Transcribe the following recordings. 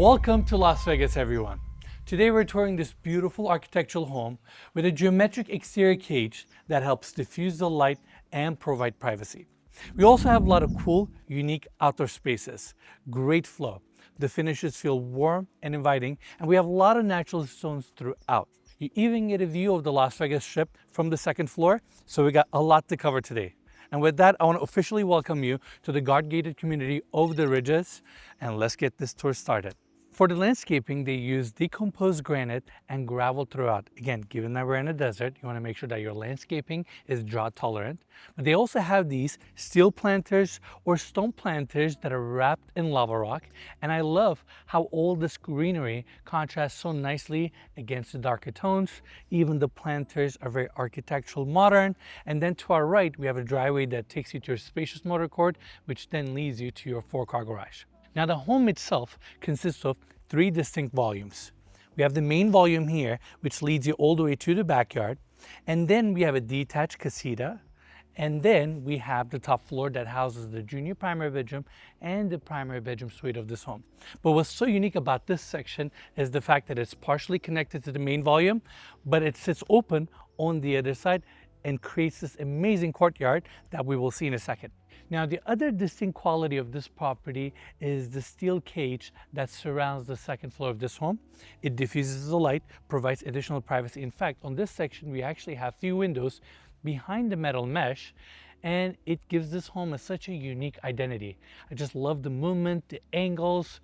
Welcome to Las Vegas, everyone. Today we're touring this beautiful architectural home with a geometric exterior cage that helps diffuse the light and provide privacy. We also have a lot of cool, unique outdoor spaces, great flow. The finishes feel warm and inviting, and we have a lot of natural stones throughout. You even get a view of the Las Vegas Strip from the second floor, so we got a lot to cover today. And with that, I want to officially welcome you to the guard-gated community of the Ridges, and let's get this tour started. For the landscaping, they use decomposed granite and gravel throughout. Again, given that we're in a desert, you want to make sure that your landscaping is drought tolerant. But they also have these steel planters or stone planters that are wrapped in lava rock. And I love how all this greenery contrasts so nicely against the darker tones. Even the planters are very architectural modern. And then to our right, we have a driveway that takes you to your spacious motor court, which then leads you to your 4-car garage. Now the home itself consists of 3 distinct volumes. We have the main volume here, which leads you all the way to the backyard. And then we have a detached casita. And then we have the top floor that houses the junior primary bedroom and the primary bedroom suite of this home. But what's so unique about this section is the fact that it's partially connected to the main volume, but it sits open on the other side and creates this amazing courtyard that we will see in a second. Now, the other distinct quality of this property is the steel cage that surrounds the second floor of this home. It diffuses the light, provides additional privacy. In fact, on this section, we actually have few windows behind the metal mesh, and it gives this home such a unique identity. I just love the movement, the angles.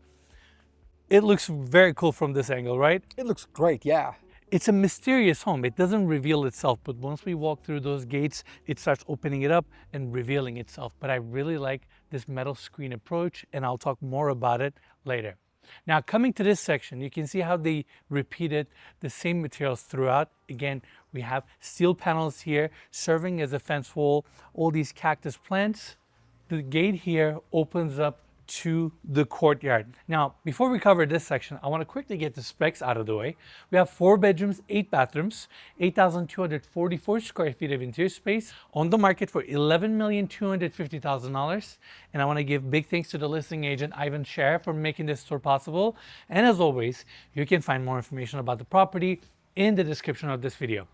It looks very cool from this angle, right? It looks great, yeah. It's a mysterious home. It doesn't reveal itself, but once we walk through those gates, it starts opening it up and revealing itself. But I really like this metal screen approach, and I'll talk more about it later. Now, coming to this section, you can see how they repeated the same materials throughout. Again, we have steel panels here serving as a fence wall, all these cactus plants. The gate here opens up to the courtyard. Now, before we cover this section, I want to quickly get the specs out of the way. We have 4 bedrooms, 8 bathrooms, 8,244 square feet of interior space on the market for $11,250,000. And I want to give big thanks to the listing agent, Sher, for making this tour possible. And as always, you can find more information about the property in the description of this video.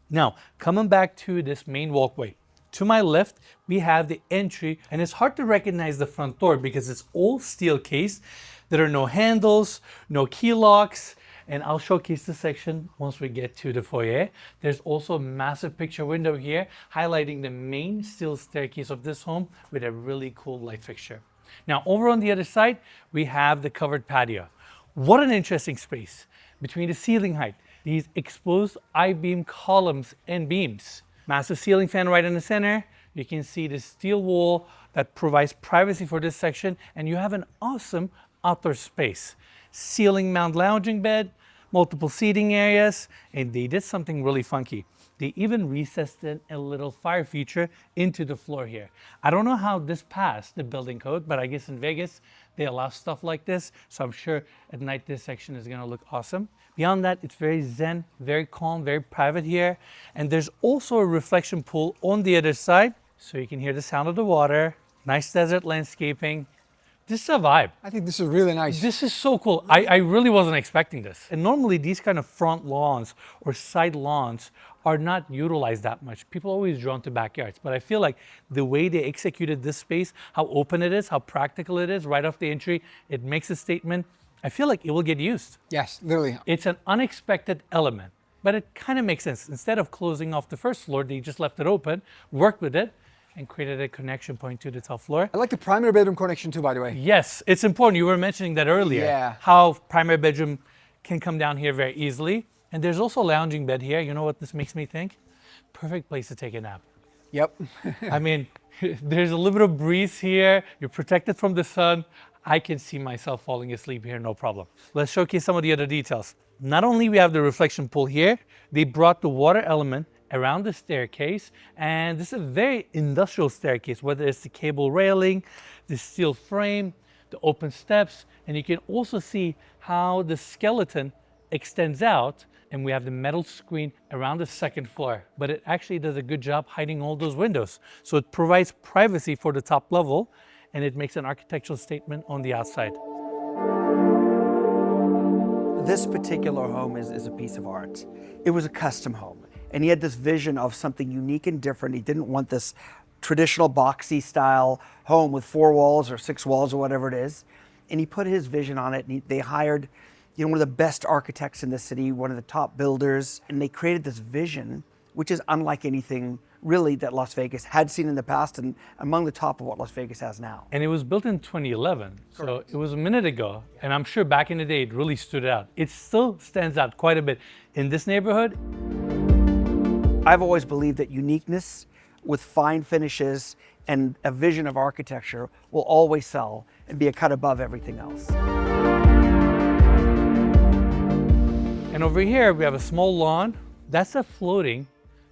Now, coming back to this main walkway. To my left, we have the entry, and it's hard to recognize the front door because it's all steel case. There are no handles, no key locks, and I'll showcase this section once we get to the foyer. There's also a massive picture window here highlighting the main steel staircase of this home with a really cool light fixture. Now, over on the other side, we have the covered patio. What an interesting space. Between the ceiling height, these exposed I-beam columns and beams. Massive ceiling fan right in the center. You can see the steel wall that provides privacy for this section, and you have an awesome outdoor space. Ceiling mount lounging bed, multiple seating areas, and they did something really funky. They even recessed in a little fire feature into the floor here. I don't know how this passed the building code, but I guess in Vegas, they allow stuff like this. So I'm sure at night this section is gonna look awesome. Beyond that, it's very zen, very calm, very private here. And there's also a reflection pool on the other side, so you can hear the sound of the water. Nice desert landscaping. This is a vibe. I think this is really nice. This is so cool. I really wasn't expecting this. And normally these kind of front lawns or side lawns are not utilized that much. People are always drawn to backyards, but I feel like the way they executed this space, how open it is, how practical it is right off the entry, it makes a statement. I feel like it will get used. Yes, literally. It's an unexpected element, but it kind of makes sense. Instead of closing off the first floor, they just left it open, worked with it, and created a connection point to the top floor. I like the primary bedroom connection too, by the way. Yes, it's important. You were mentioning that earlier. Yeah. How primary bedroom can come down here very easily. And there's also a lounging bed here. You know what this makes me think? Perfect place to take a nap. Yep. I mean, there's a little bit of breeze here. You're protected from the sun. I can see myself falling asleep here, no problem. Let's showcase some of the other details. Not only we have the reflection pool here, they brought the water element around the staircase, and this is a very industrial staircase, whether it's the cable railing, the steel frame, the open steps, and you can also see how the skeleton extends out, and we have the metal screen around the second floor, but it actually does a good job hiding all those windows. So it provides privacy for the top level, and it makes an architectural statement on the outside. This particular home is a piece of art. It was a custom home, and he had this vision of something unique and different. He didn't want this traditional boxy style home with 4 walls or 6 walls or whatever it is. And he put his vision on it, and they hired, you know, one of the best architects in the city, one of the top builders, and they created this vision, which is unlike anything really that Las Vegas had seen in the past and among the top of what Las Vegas has now. And it was built in 2011, so it was a minute ago. And I'm sure back in the day, it really stood out. It still stands out quite a bit in this neighborhood. I've always believed that uniqueness with fine finishes and a vision of architecture will always sell and be a cut above everything else. And over here, we have a small lawn. That's a floating,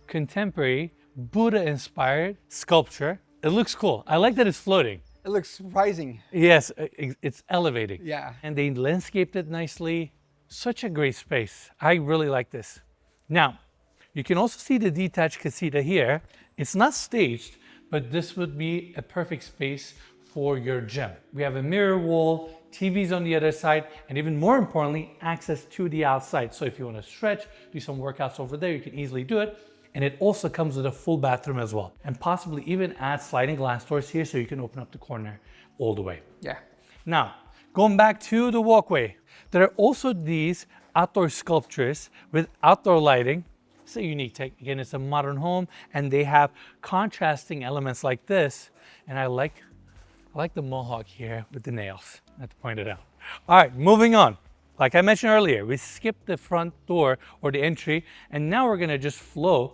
contemporary, Buddha-inspired sculpture. It looks cool. I like that it's floating. It looks surprising. Yes, it's elevating. Yeah. And they landscaped it nicely. Such a great space. I really like this. Now, you can also see the detached casita here. It's not staged, but this would be a perfect space for your gym. We have a mirror wall, TVs on the other side, and even more importantly, access to the outside. So if you want to stretch, do some workouts over there, you can easily do it. And it also comes with a full bathroom as well. And possibly even add sliding glass doors here so you can open up the corner all the way. Yeah. Now, going back to the walkway, there are also these outdoor sculptures with outdoor lighting. It's a unique take. Again, it's a modern home and they have contrasting elements like this. And I like the mohawk here with the nails. I have to point it out. All right, moving on. Like I mentioned earlier, we skipped the front door or the entry, and now we're gonna just flow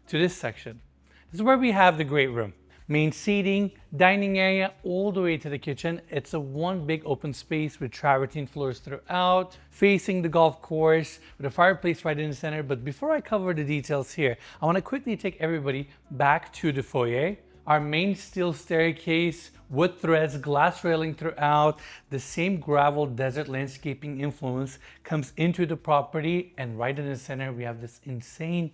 to this section. This is where we have the great room. Main seating, dining area, all the way to the kitchen. It's a one big open space with travertine floors throughout, facing the golf course, with a fireplace right in the center. But before I cover the details here, I wanna quickly take everybody back to the foyer. Our main steel staircase, wood threads, glass railing throughout, the same gravel desert landscaping influence comes into the property, and right in the center we have this insane,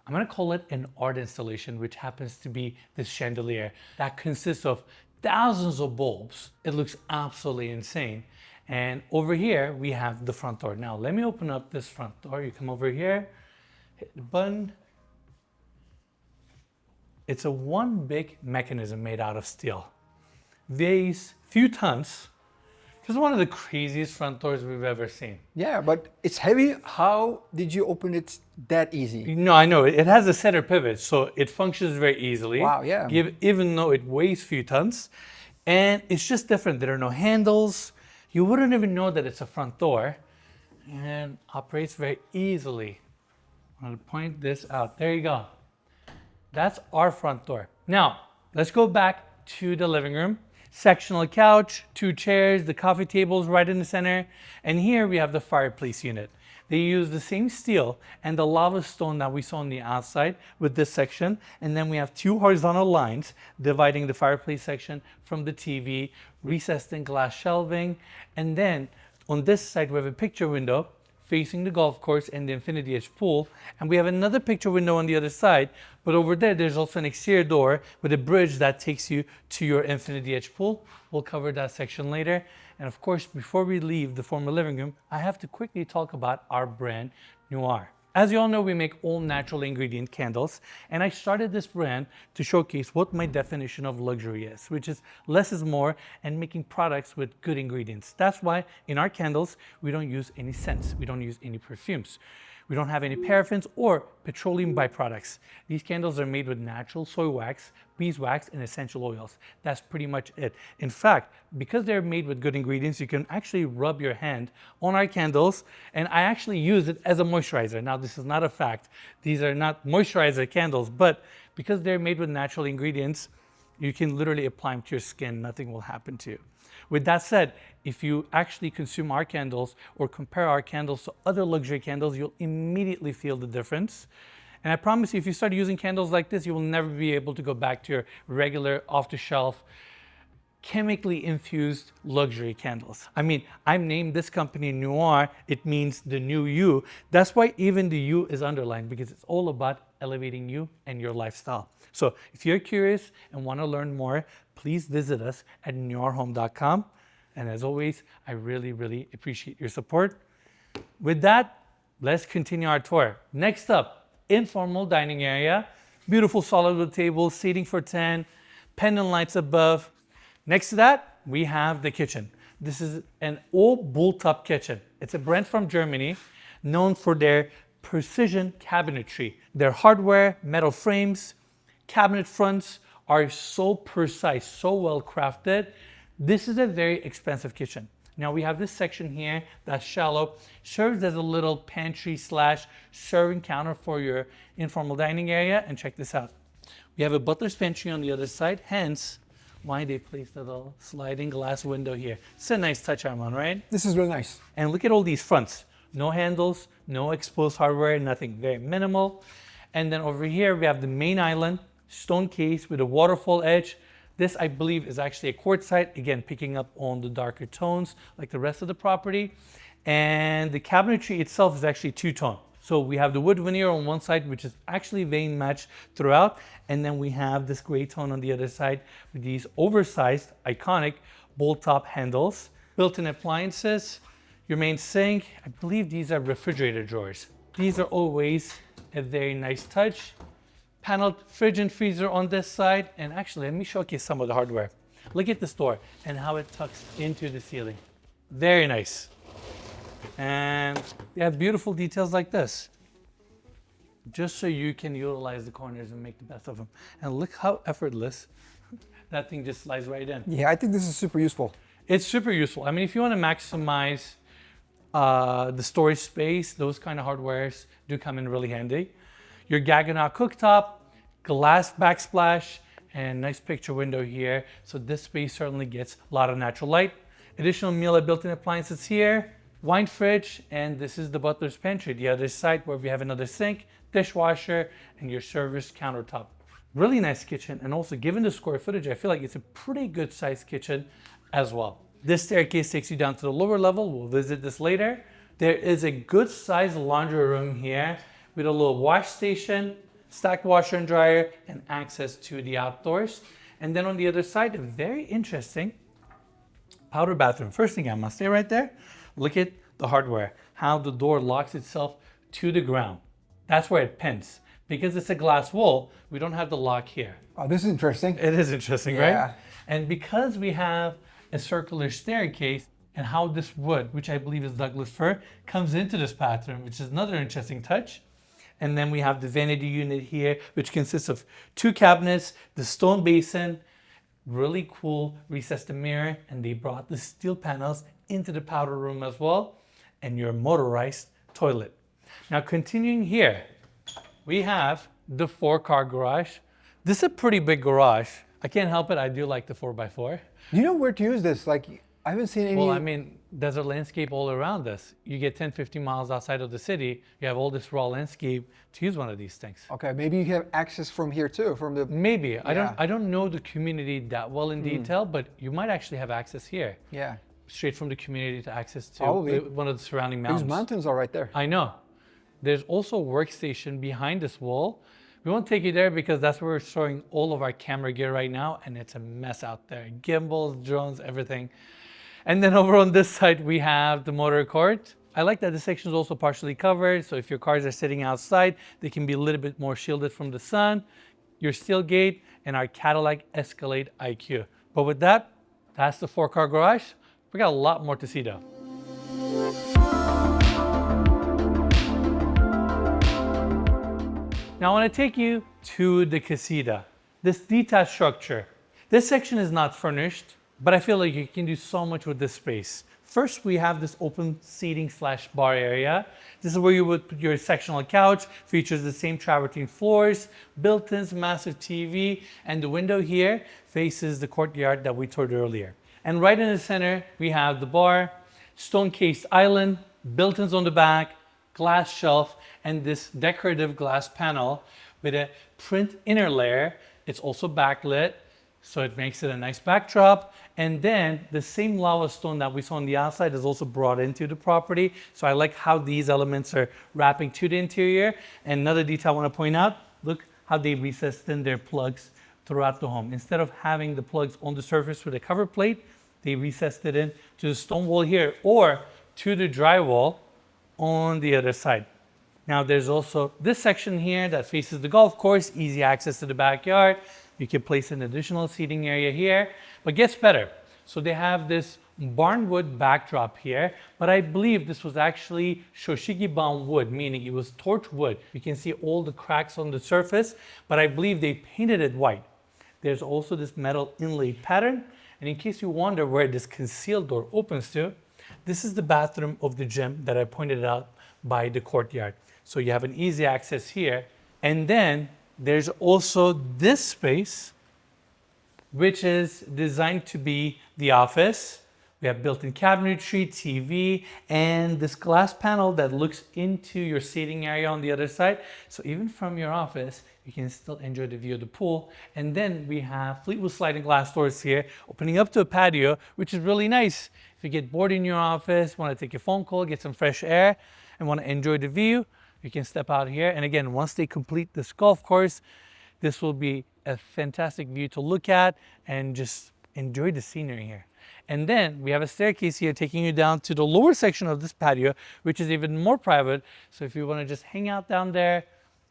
I'm gonna call it an art installation, which happens to be this chandelier that consists of thousands of bulbs. It looks absolutely insane. And over here we have the front door. Now let me open up this front door. You come over here, hit the button. It's a one big mechanism made out of steel. Weighs few tons. This is one of the craziest front doors we've ever seen. Yeah, but it's heavy. How did you open it that easy? No, I know. It has a center pivot, so it functions very easily. Wow, yeah. Even though it weighs few tons. And it's just different. There are no handles. You wouldn't even know that it's a front door. And operates very easily. I'm going to point this out. There you go. That's our front door. Now, let's go back to the living room. Sectional couch, 2 chairs, the coffee table's right in the center. And here we have the fireplace unit. They use the same steel and the lava stone that we saw on the outside with this section. And then we have 2 horizontal lines dividing the fireplace section from the TV, recessed in glass shelving. And then on this side, we have a picture window facing the golf course and the infinity edge pool. And we have another picture window on the other side, but over there, there's also an exterior door with a bridge that takes you to your infinity edge pool. We'll cover that section later. And of course, before we leave the former living room, I have to quickly talk about our brand, Nuare. As you all know, we make all natural ingredient candles, and I started this brand to showcase what my definition of luxury is, which is less is more and making products with good ingredients. That's why in our candles, we don't use any scents, we don't use any perfumes. We don't have any paraffins or petroleum byproducts. These candles are made with natural soy wax, beeswax, and essential oils. That's pretty much it. In fact, because they're made with good ingredients, you can actually rub your hand on our candles, and I actually use it as a moisturizer. Now, this is not a fact. These are not moisturizer candles, but because they're made with natural ingredients, you can literally apply them to your skin. Nothing will happen to you. With that said, if you actually consume our candles or compare our candles to other luxury candles, you'll immediately feel the difference. And I promise you, if you start using candles like this, you will never be able to go back to your regular off-the-shelf, chemically infused luxury candles. I mean, I've named this company Nuare. It means the new you. That's why even the U is underlined, because it's all about elevating you and your lifestyle. So if you're curious and want to learn more, please visit us at nuarehome.com. And as always, I really, really appreciate your support. With that, let's continue our tour. Next up, informal dining area. Beautiful solid wood table, seating for 10, pendant lights above. Next to that, we have the kitchen. This is an old bull-top kitchen. It's a brand from Germany, known for their precision cabinetry. Their hardware, metal frames, cabinet fronts are so precise, so well crafted. This is a very expensive kitchen. Now we have this section here that's shallow, serves as a little pantry slash serving counter for your informal dining area. And check this out. We have a butler's pantry on the other side, hence why they placed a little sliding glass window here. It's a nice touch, Armand, right? This is really nice. And look at all these fronts. No handles, no exposed hardware, nothing, very minimal. And then over here we have the main island, stone case with a waterfall edge. This, I believe, is actually a quartzite, again, picking up on the darker tones like the rest of the property. And the cabinetry itself is actually two-tone. So we have the wood veneer on one side, which is actually vein matched throughout. And then we have this gray tone on the other side with these oversized, iconic bolt-top handles. Built-in appliances, your main sink. I believe these are refrigerator drawers. These are always a very nice touch. Paneled fridge and freezer on this side. And actually, let me show you some of the hardware. Look at this door and how it tucks into the ceiling. Very nice. And they have beautiful details like this, just so you can utilize the corners and make the best of them. And look how effortless that thing just slides right in. Yeah, I think this is super useful. It's super useful. I mean, if you want to maximize the storage space, those kind of hardwares do come in really handy. Your Gaggenau cooktop, glass backsplash, and nice picture window here. So this space certainly gets a lot of natural light. Additional Miele built-in appliances here. Wine fridge, and this is the butler's pantry, the other side where we have another sink, dishwasher, and your service countertop. Really nice kitchen, and also given the square footage, I feel like it's a pretty good sized kitchen as well. This staircase takes you down to the lower level. We'll visit this later. There is a good sized laundry room here with a little wash station, stacked washer and dryer, and access to the outdoors. And then on the other side, a very interesting powder bathroom. First thing I must say right there, look at the hardware, how the door locks itself to the ground. That's where it pins. Because it's a glass wall, we don't have the lock here. Oh, this is interesting. It is interesting, Yeah. right? And because we have a circular staircase and how this wood, which I believe is Douglas fir, comes into this bathroom, which is another interesting touch. And then we have the vanity unit here, which consists of 2 cabinets, the stone basin, really cool recessed mirror, and they brought the steel panels into the powder room as well, and your motorized toilet. Now continuing here, we have the 4-car garage. This is a pretty big garage. I can't help it, I do like the 4x4. Do you know where to use this? Like, I haven't seen any. Well, I mean, there's a landscape all around us. You get 10, 15 miles outside of the city, you have all this raw landscape to use one of these things. Okay, maybe you have access from here too, from the. Maybe. Yeah. I don't know the community that well in detail, but you might actually have access here. Yeah. Straight from the community to access to Probably. one of the surrounding These mountains. mountains are right there. I know. There's also a workstation behind this wall. We won't take you there because that's where we're storing all of our camera gear right now, and it's a mess out there. Gimbals, drones, everything. And then over on this side, we have the motor court. I like that the section is also partially covered, so if your cars are sitting outside, they can be a little bit more shielded from the sun. Your steel gate and our Cadillac Escalade IQ. But with that, that's the 4-car garage. We got a lot more to see though. Now I want to take you to the casita, this detached structure. This section is not furnished, but I feel like you can do so much with this space. First, we have this open seating / bar area. This is where you would put your sectional couch, features the same travertine floors, built-ins, massive TV, and the window here faces the courtyard that we toured earlier. And right in the center, we have the bar, stone-cased island, built-ins on the back, glass shelf, and this decorative glass panel with a print inner layer. It's also backlit, so it makes it a nice backdrop. And then the same lava stone that we saw on the outside is also brought into the property. So I like how these elements are wrapping to the interior. And another detail I want to point out, look how they recessed in their plugs throughout the home. Instead of having the plugs on the surface with a cover plate, they recessed it in to the stone wall here or to the drywall on the other side. Now there's also this section here that faces the golf course, easy access to the backyard. You can place an additional seating area here, but gets better. So they have this barnwood backdrop here, but I believe this was actually shoshigiban wood, meaning it was torch wood. You can see all the cracks on the surface, but I believe they painted it white. There's also this metal inlaid pattern, and in case you wonder where this concealed door opens to, this is the bathroom of the gym that I pointed out by the courtyard. So you have an easy access here, and then there's also this space, which is designed to be the office. We have built-in cabinetry, TV, and this glass panel that looks into your seating area on the other side. So even from your office, you can still enjoy the view of the pool. And then we have Fleetwood sliding glass doors here, opening up to a patio, which is really nice. If you get bored in your office, want to take a phone call, get some fresh air, and want to enjoy the view, you can step out here. And again, once they complete this golf course, this will be a fantastic view to look at and just enjoy the scenery here. And then we have a staircase here taking you down to the lower section of this patio, which is even more private. So if you want to just hang out down there,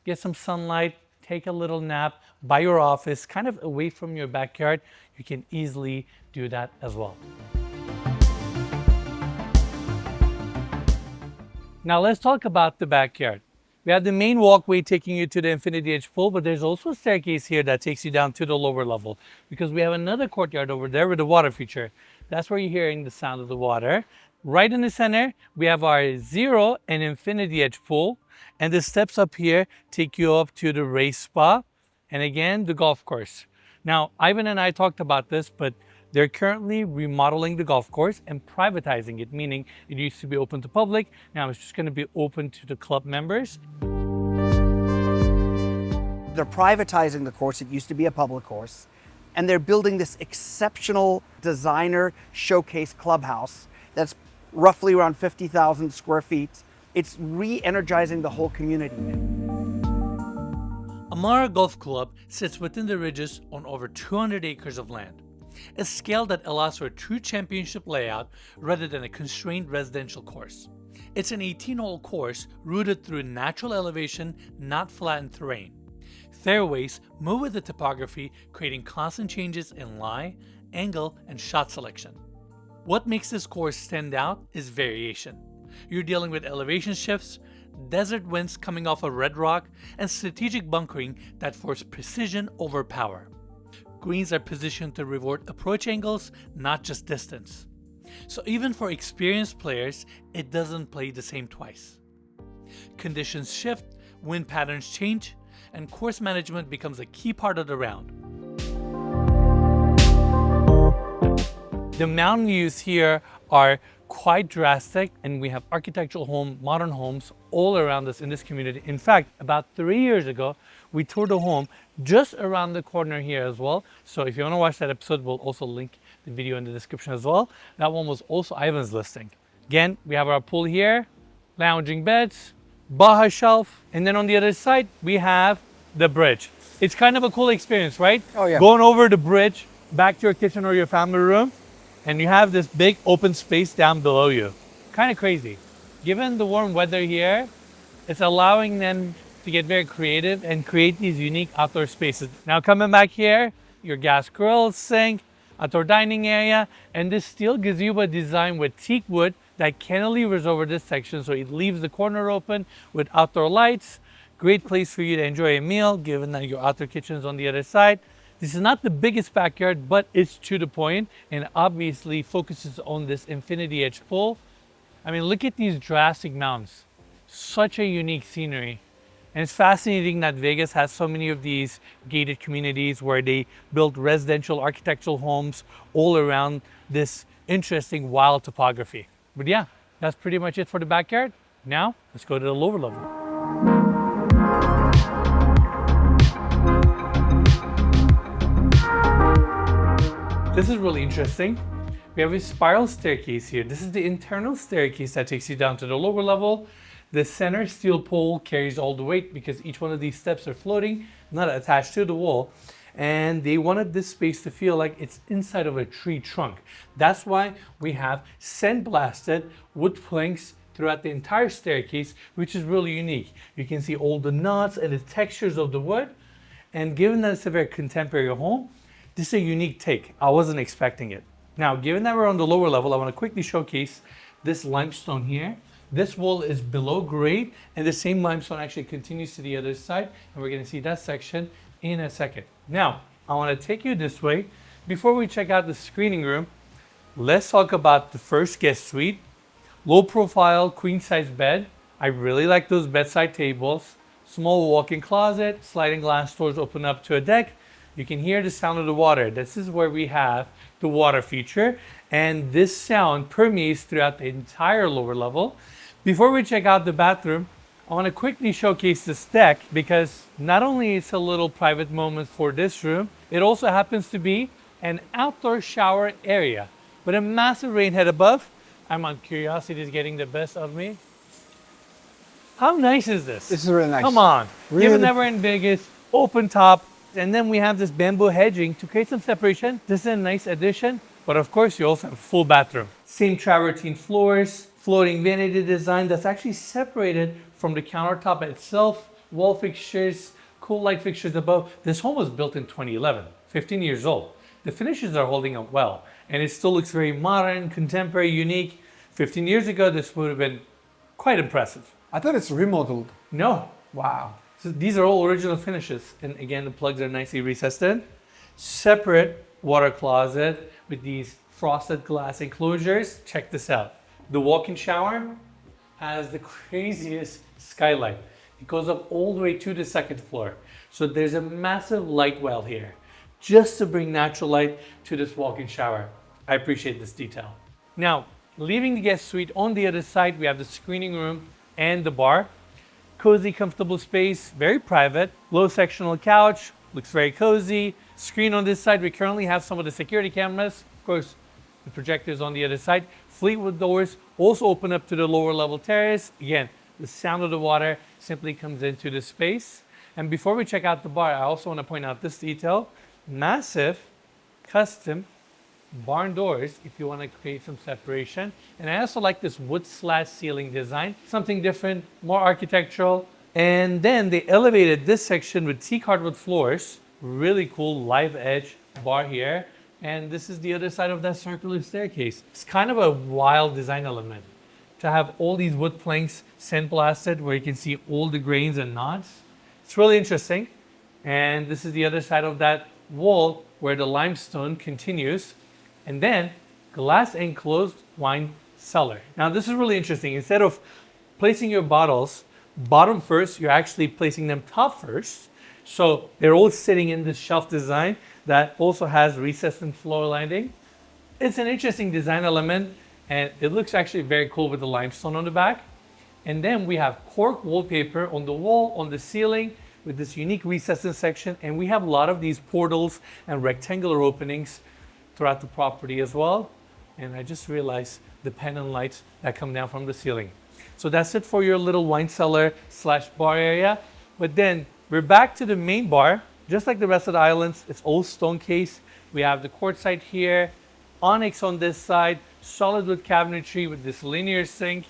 get some sunlight, take a little nap by your office, kind of away from your backyard, you can easily do that as well. Now let's talk about the backyard. We have the main walkway taking you to the infinity edge pool, but there's also a staircase here that takes you down to the lower level because we have another courtyard over there with a water feature. That's where you're hearing the sound of the water. Right in the center, we have our 0 and infinity edge pool, and the steps up here take you up to the race spa and again the golf course. Now, Ivan and I talked about this, but they're currently remodeling the golf course and privatizing it, meaning it used to be open to public. Now it's just going to be open to the club members. They're privatizing the course. It used to be a public course. And they're building this exceptional designer showcase clubhouse that's roughly around 50,000 square feet. It's re-energizing the whole community. Amara Golf Club sits within the ridges on over 200 acres of land, a scale that allows for a true championship layout rather than a constrained residential course. It's an 18-hole course rooted through natural elevation, not flattened terrain. Fairways move with the topography, creating constant changes in lie, angle, and shot selection. What makes this course stand out is variation. You're dealing with elevation shifts, desert winds coming off of red rock, and strategic bunkering that force precision over power. Greens are positioned to reward approach angles, not just distance. So even for experienced players, it doesn't play the same twice. Conditions shift, wind patterns change, and course management becomes a key part of the round. The mountain views here are quite drastic, and we have architectural modern homes all around us in this community. In fact, about 3 years ago, we toured a home just around the corner here as well. So if you want to watch that episode, we'll also link the video in the description as well. That one was also Ivan's listing. Again, we have our pool here, lounging beds, Baja shelf, and then on the other side, we have the bridge. It's kind of a cool experience, right? Oh yeah. Going over the bridge back to your kitchen or your family room, and you have this big open space down below you. Kind of crazy. Given the warm weather here, it's allowing them to get very creative and create these unique outdoor spaces. Now coming back here, your gas grill, sink, outdoor dining area, and this steel gazebo design with teak wood that cantilevers over this section, so it leaves the corner open with outdoor lights. Great place for you to enjoy a meal, given that your outdoor kitchen is on the other side. This is not the biggest backyard, but it's to the point and obviously focuses on this infinity edge pool. I mean, look at these drastic mountains. Such a unique scenery. And it's fascinating that Vegas has so many of these gated communities where they build residential architectural homes all around this interesting wild topography. But yeah, that's pretty much it for the backyard. Now, let's go to the lower level. This is really interesting. We have a spiral staircase here. This is the internal staircase that takes you down to the lower level. The center steel pole carries all the weight because each one of these steps are floating, not attached to the wall. And they wanted this space to feel like it's inside of a tree trunk. That's why we have sandblasted wood planks throughout the entire staircase, which is really unique. You can see all the knots and the textures of the wood. And given that it's a very contemporary home, this is a unique take. I wasn't expecting it. Now, given that we're on the lower level, I want to quickly showcase this limestone here. This wall is below grade, and the same limestone actually continues to the other side, and we're going to see that section in a second. Now, I want to take you this way. Before we check out the screening room, let's talk about the first guest suite. Low profile, queen size bed. I really like those bedside tables. Small walk-in closet, sliding glass doors open up to a deck. You can hear the sound of the water. This is where we have the water feature, and this sound permeates throughout the entire lower level. Before we check out the bathroom, I want to quickly showcase this deck because not only is it a little private moment for this room, it also happens to be an outdoor shower area with a massive rain head above. My curiosity is getting the best of me. How nice is this? This is really nice. Come on. Really? Given that we're in Vegas, open top, and then we have this bamboo hedging to create some separation. This is a nice addition, but of course you also have a full bathroom. Same travertine floors, floating vanity design that's actually separated from the countertop itself, wall fixtures, cool light fixtures above. This home was built in 2011, 15 years old. The finishes are holding up well, and it still looks very modern, contemporary, unique. 15 years ago, this would have been quite impressive. I thought it's remodeled. No. Wow. So these are all original finishes. And again, the plugs are nicely recessed in. Separate water closet with these frosted glass enclosures. Check this out. The walk-in shower has the craziest skylight. It goes up all the way to the second floor. So there's a massive light well here just to bring natural light to this walk-in shower. I appreciate this detail. Now, leaving the guest suite, on the other side, we have the screening room and the bar. Cozy, comfortable space, very private. Low sectional couch, looks very cozy. Screen on this side, we currently have some of the security cameras. Of course, the projectors on the other side. Fleetwood doors also open up to the lower level terrace. Again, the sound of the water simply comes into the space. And before we check out the bar, I also want to point out this detail. Massive, custom barn doors if you want to create some separation. And I also like this wood slash ceiling design, something different, more architectural. And then they elevated this section with teak hardwood floors, really cool live edge bar here. And this is the other side of that circular staircase. It's kind of a wild design element to have all these wood planks sandblasted where you can see all the grains and knots. It's really interesting. And this is the other side of that wall where the limestone continues. And then glass enclosed wine cellar. Now this is really interesting. Instead of placing your bottles bottom first, you're actually placing them top first. So they're all sitting in this shelf design that also has recessed and floor lighting. It's an interesting design element, and it looks actually very cool with the limestone on the back. And then we have cork wallpaper on the wall, on the ceiling, with this unique recessing section. And we have a lot of these portals and rectangular openings throughout the property as well. And I just realized the pendant lights that come down from the ceiling. So that's it for your little wine cellar slash bar area. But then we're back to the main bar. Just like the rest of the islands, it's all stone case. We have the quartzite here, onyx on this side, solid wood cabinetry with this linear sink,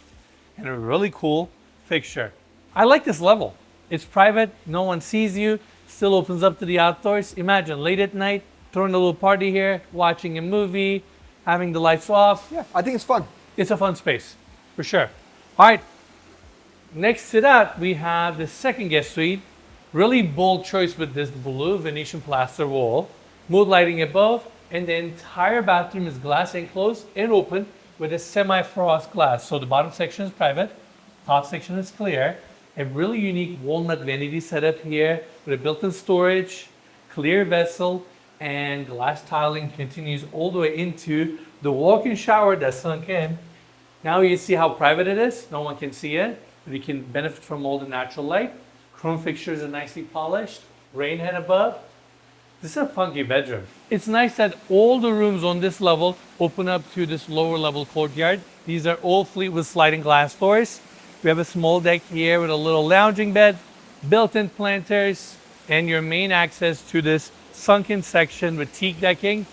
and a really cool fixture. I like this level. It's private, no one sees you, still opens up to the outdoors. Imagine late at night, throwing a little party here, watching a movie, having the lights off. Yeah, I think it's fun. It's a fun space, for sure. All right, next to that, we have the second guest suite. Really bold choice with this blue Venetian plaster wall, mood lighting above, and the entire bathroom is glass enclosed and open with a semi-frost glass. So the bottom section is private, top section is clear. A really unique walnut vanity setup here with a built-in storage, clear vessel, and glass tiling continues all the way into the walk-in shower that's sunk in. Now you see how private it is. No one can see it, but you can benefit from all the natural light. Chrome fixtures are nicely polished, rain head above. This is a funky bedroom. It's nice that all the rooms on this level open up to this lower level courtyard. These are all Fleetwood sliding glass doors. We have a small deck here with a little lounging bed, built-in planters, and your main access to this sunken section with teak decking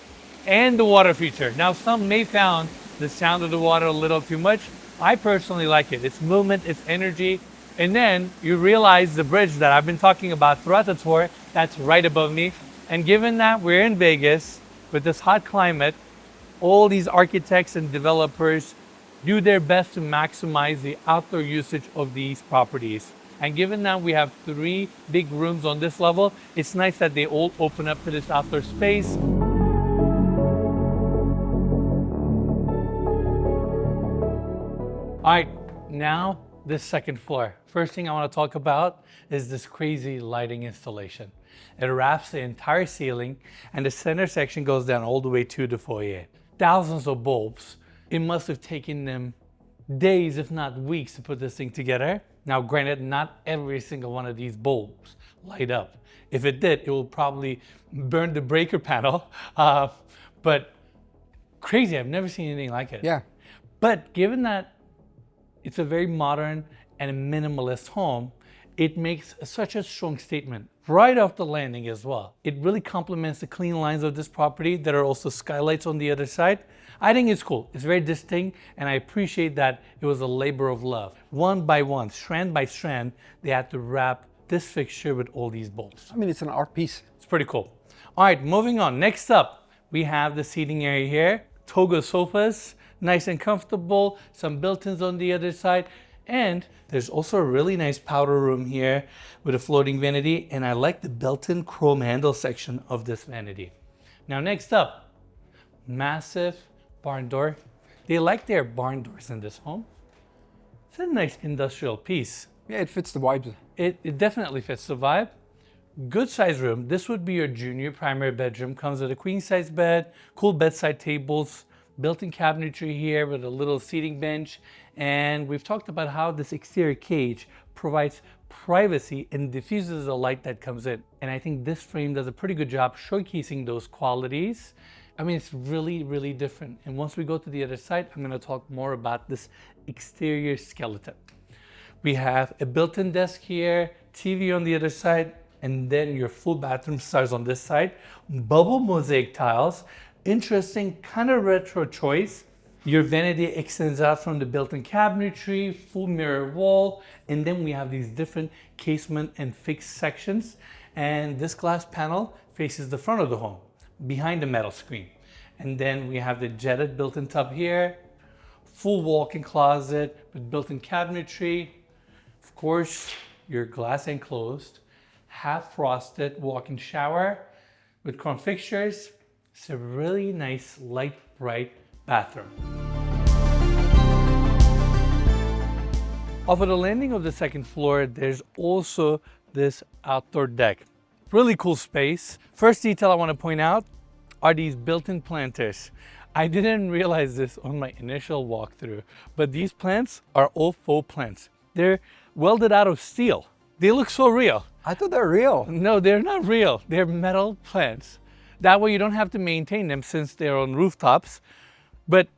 and the water feature. Now some may found the sound of the water a little too much. I personally like it. It's movement, it's energy. And then you realize the bridge that I've been talking about throughout the tour, that's right above me. And given that we're in Vegas with this hot climate, all these architects and developers do their best to maximize the outdoor usage of these properties. And given that we have 3 big rooms on this level, it's nice that they all open up to this outdoor space. All right, now this second floor. First thing I want to talk about is this crazy lighting installation. It wraps the entire ceiling and the center section goes down all the way to the foyer. Thousands of bulbs. It must have taken them days, if not weeks, to put this thing together. Now, granted, not every single one of these bulbs light up. If it did, it will probably burn the breaker panel. But crazy, I've never seen anything like it. Yeah. But given that it's a very modern and a minimalist home, it makes such a strong statement right off the landing as well. It really complements the clean lines of this property that are also skylights on the other side. I think it's cool. It's very distinct, and I appreciate that it was a labor of love. One by one, strand by strand, they had to wrap this fixture with all these bolts. I mean, it's an art piece. It's pretty cool. All right, moving on. Next up, we have the seating area here. Toga sofas, nice and comfortable, some built-ins on the other side. And there's also a really nice powder room here with a floating vanity. And I like the built-in chrome handle section of this vanity. Now, next up, massive barn door. They like their barn doors in this home. It's a nice industrial piece. Yeah, it fits the vibe. It definitely fits the vibe. Good size room. This would be your junior primary bedroom. Comes with a queen size bed, cool bedside tables, built-in cabinetry here with a little seating bench. And we've talked about how this exterior cage provides privacy and diffuses the light that comes in. And I think this frame does a pretty good job showcasing those qualities. I mean, it's really, really different. And once we go to the other side, I'm gonna talk more about this exterior skeleton. We have a built-in desk here, TV on the other side, and then your full bathroom starts on this side. Bubble mosaic tiles, interesting kind of retro choice. Your vanity extends out from the built-in cabinetry, full mirror wall, and then we have these different casement and fixed sections. And this glass panel faces the front of the home, behind the metal screen. And then we have the jetted built-in tub here, full walk-in closet with built-in cabinetry. Of course, your glass enclosed, half frosted walk-in shower with chrome fixtures. It's a really nice, light, bright bathroom. Off of the landing of the second floor, there's also this outdoor deck. Really cool space. First detail I want to point out are these built-in planters. I didn't realize this on my initial walkthrough, but these plants are all faux plants. They're welded out of steel. They look so real. I thought they're real. No, they're not real. They're metal plants. That way you don't have to maintain them since they're on rooftops. But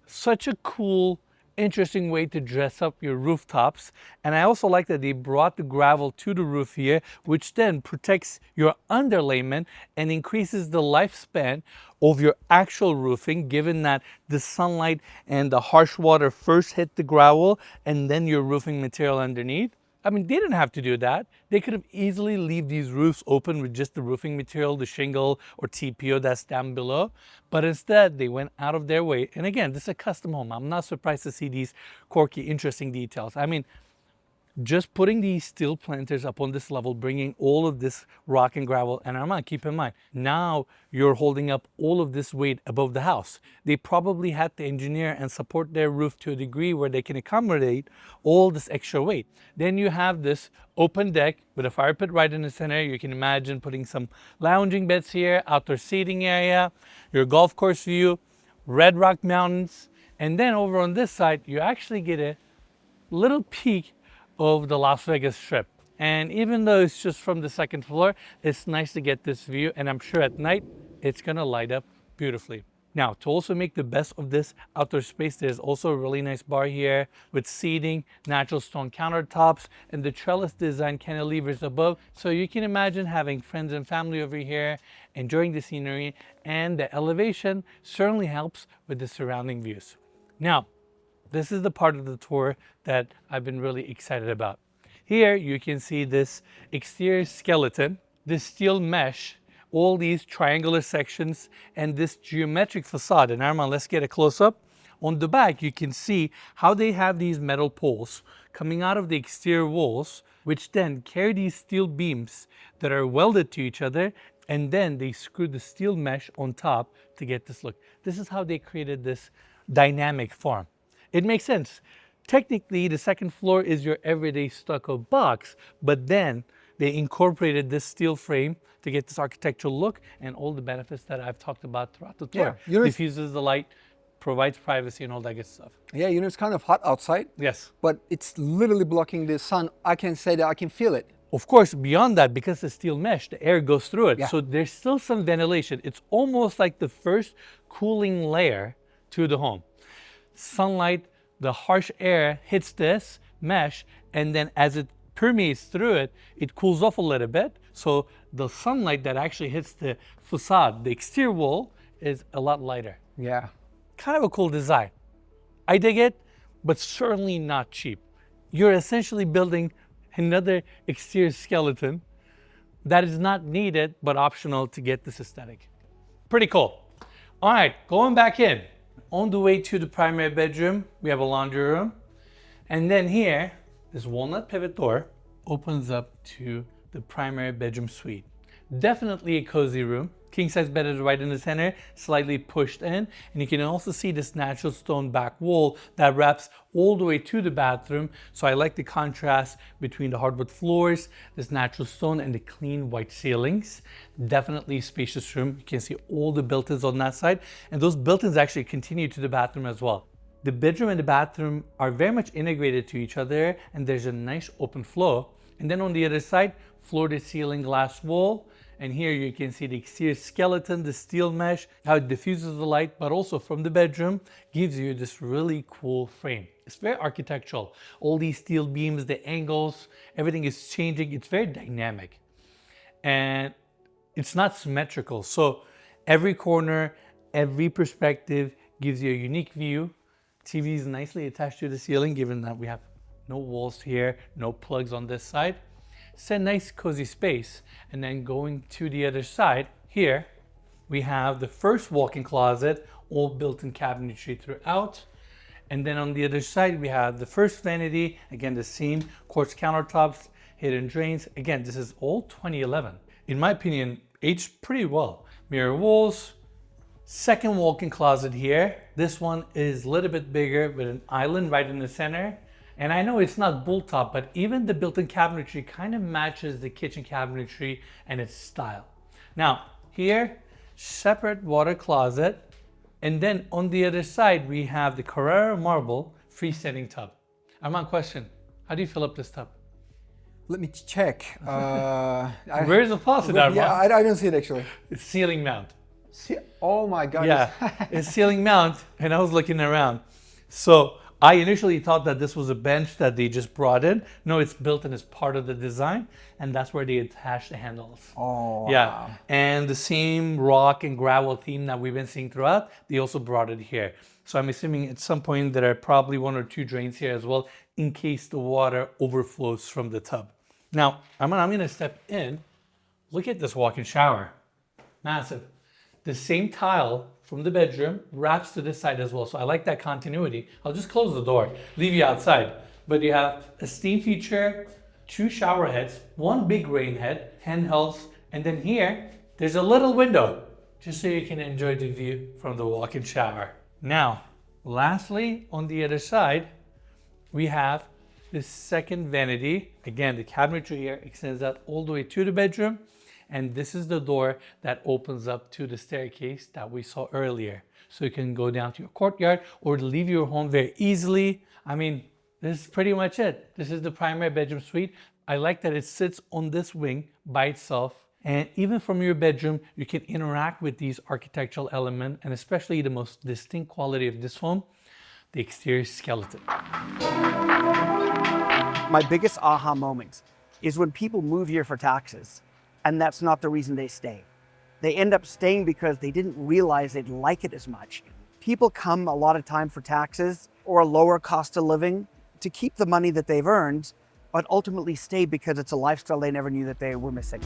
such a cool, interesting way to dress up your rooftops. And I also like that they brought the gravel to the roof here, which then protects your underlayment and increases the lifespan of your actual roofing, given that the sunlight and the harsh water first hit the gravel and then your roofing material underneath. I mean, they didn't have to do that. They could have easily leave these roofs open with just the roofing material, the shingle or TPO that's down below. But instead, they went out of their way. And again, this is a custom home. I'm not surprised to see these quirky, interesting details. I mean, just putting these steel planters up on this level, bringing all of this rock and gravel, and Armand, keep in mind, now you're holding up all of this weight above the house. They probably had to engineer and support their roof to a degree where they can accommodate all this extra weight. Then you have this open deck with a fire pit right in the center. You can imagine putting some lounging beds here, outdoor seating area, your golf course view, Red Rock Mountains, and then over on this side, you actually get a little peek of the Las Vegas Strip. And even though it's just from the second floor, it's nice to get this view, and I'm sure at night it's gonna light up beautifully. Now, to also make the best of this outdoor space, there's also a really nice bar here with seating, natural stone countertops, and the trellis design cantilevers above. So you can imagine having friends and family over here, enjoying the scenery, and the elevation certainly helps with the surrounding views. Now, This is the part of the tour that I've been really excited about. Here you can see this exterior skeleton, this steel mesh, all these triangular sections, and this geometric facade. And Armand, let's get a close-up. On the back, you can see how they have these metal poles coming out of the exterior walls, which then carry these steel beams that are welded to each other, and then they screw the steel mesh on top to get this look. This is how they created this dynamic form. It makes sense. Technically, the second floor is your everyday stucco box, but then they incorporated this steel frame to get this architectural look and all the benefits that I've talked about throughout the tour. Yeah, diffuses the light, provides privacy and all that good stuff. Yeah, it's kind of hot outside. Yes. But it's literally blocking the sun. I can say that I can feel it. Of course, beyond that, because it's steel mesh, the air goes through it. Yeah. So there's still some ventilation. It's almost like the first cooling layer to the home. Sunlight, the harsh air hits this mesh, and then as it permeates through it, it cools off a little bit. So the sunlight that actually hits the facade, the exterior wall, is a lot lighter. Yeah. Kind of a cool design. I dig it, but certainly not cheap. You're essentially building another exterior skeleton that is not needed but optional to get this aesthetic. Pretty cool. All right, going back in. On the way to the primary bedroom, we have a laundry room. And then here, this walnut pivot door opens up to the primary bedroom suite. Definitely a cozy room. King size bed is right in the center, slightly pushed in. And you can also see this natural stone back wall that wraps all the way to the bathroom. So I like the contrast between the hardwood floors, this natural stone, and the clean white ceilings. Definitely a spacious room. You can see all the built-ins on that side. And those built-ins actually continue to the bathroom as well. The bedroom and the bathroom are very much integrated to each other, and there's a nice open flow. And then on the other side, floor-to-ceiling glass wall. And here you can see the exterior skeleton, the steel mesh, how it diffuses the light, but also from the bedroom gives you this really cool frame. It's very architectural. All these steel beams, the angles, everything is changing. It's very dynamic. And it's not symmetrical. So every corner, every perspective gives you a unique view. TV is nicely attached to the ceiling, given that we have no walls here, no plugs on this side. It's a nice cozy space. And then going to the other side, here we have the first walk-in closet, all built-in cabinetry throughout. And then on the other side, we have the first vanity, again the same quartz countertops, hidden drains. Again, this is all 2011. In my opinion, aged pretty well. Mirror walls. Second walk-in closet here. This one is a little bit bigger with an island right in the center. And I know it's not bull top, but even the built-in cabinetry kind of matches the kitchen cabinetry and its style. Now, here, separate water closet. And then on the other side, we have the Carrara marble freestanding tub. Armand, question. How do you fill up this tub? Let me check. Where's the faucet, Armand? Yeah, I don't see it actually. It's ceiling mount. See, oh my God. Yeah, it's ceiling mount, and I was looking around. So I initially thought that this was a bench that they just brought in. No, it's built in as part of the design, and that's where they attach the handles. Oh, yeah. wow. And the same rock and gravel theme that we've been seeing throughout, they also brought it here. So I'm assuming at some point there are probably 1 or 2 drains here as well, in case the water overflows from the tub. Now, I'm gonna step in. Look at this walk-in shower. Massive. The same tile from the bedroom wraps to this side as well. So I like that continuity. I'll just close the door, leave you outside. But you have a steam feature, 2 shower heads, 1 big rain head, handhelds, and then here, there's a little window, just so you can enjoy the view from the walk-in shower. Now, lastly, on the other side, we have the second vanity. Again, the cabinetry here extends out all the way to the bedroom. And this is the door that opens up to the staircase that we saw earlier. So you can go down to your courtyard or leave your home very easily. I mean, this is pretty much it. This is the primary bedroom suite. I like that it sits on this wing by itself. And even from your bedroom, you can interact with these architectural elements, and especially the most distinct quality of this home, the exterior skeleton. My biggest aha moment is when people move here for taxes. And that's not the reason they stay. They end up staying because they didn't realize they'd like it as much. People come a lot of time for taxes or a lower cost of living to keep the money that they've earned, but ultimately stay because it's a lifestyle they never knew that they were missing.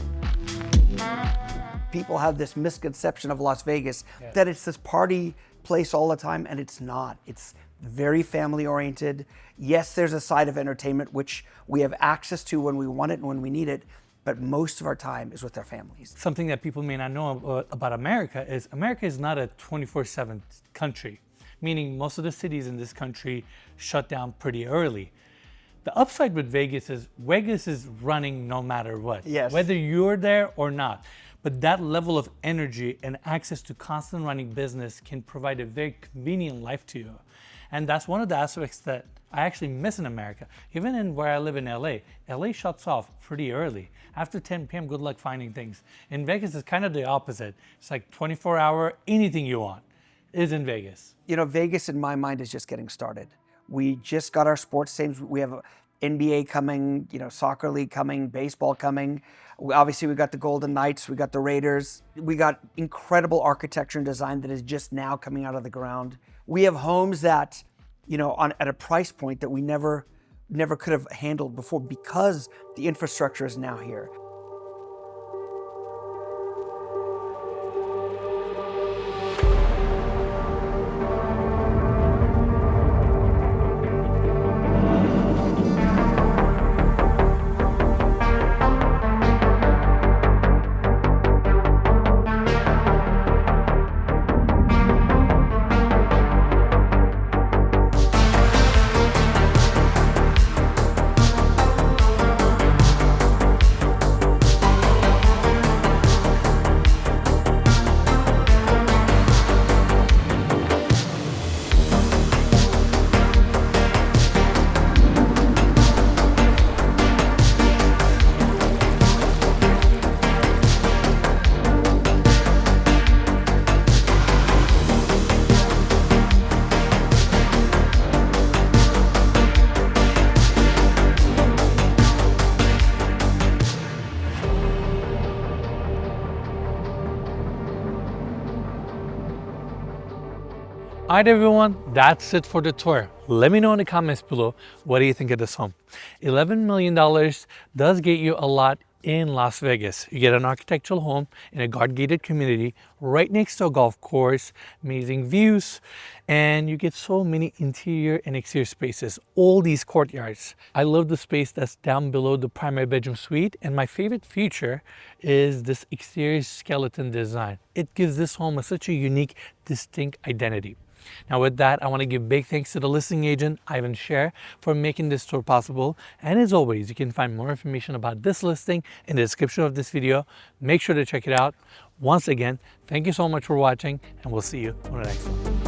People have this misconception of Las Vegas that it's this party place all the time, and it's not. It's very family oriented. Yes, there's a side of entertainment which we have access to when we want it and when we need it, but most of our time is with our families. Something that people may not know about America is not a 24/7 country, meaning most of the cities in this country shut down pretty early. The upside with Vegas is running no matter what, Yes. whether you're there or not. But that level of energy and access to constant running business can provide a very convenient life to you. And that's one of the aspects that I actually miss in America. Even in where I live in LA, LA shuts off pretty early. After 10 p.m., good luck finding things. In Vegas, it's kind of the opposite. It's like 24-hour, anything you want is in Vegas. You know, Vegas in my mind is just getting started. We just got our sports teams. We have NBA coming, you know, soccer league coming, baseball coming. Obviously, we got the Golden Knights, we got the Raiders. We got incredible architecture and design that is just now coming out of the ground. We have homes that, you know, at a price point that we never could have handled before because the infrastructure is now here. All right, everyone, that's it for the tour. Let me know in the comments below, what do you think of this home? $11 million does get you a lot in Las Vegas. You get an architectural home in a guard-gated community right next to a golf course, amazing views, and you get so many interior and exterior spaces, all these courtyards. I love the space that's down below the primary bedroom suite, and my favorite feature is this exterior skeleton design. It gives this home such a unique, distinct identity. Now with that, I want to give big thanks to the listing agent, Sher, for making this tour possible. And as always, you can find more information about this listing in the description of this video. Make sure to check it out. Once again, thank you so much for watching, and we'll see you on the next one.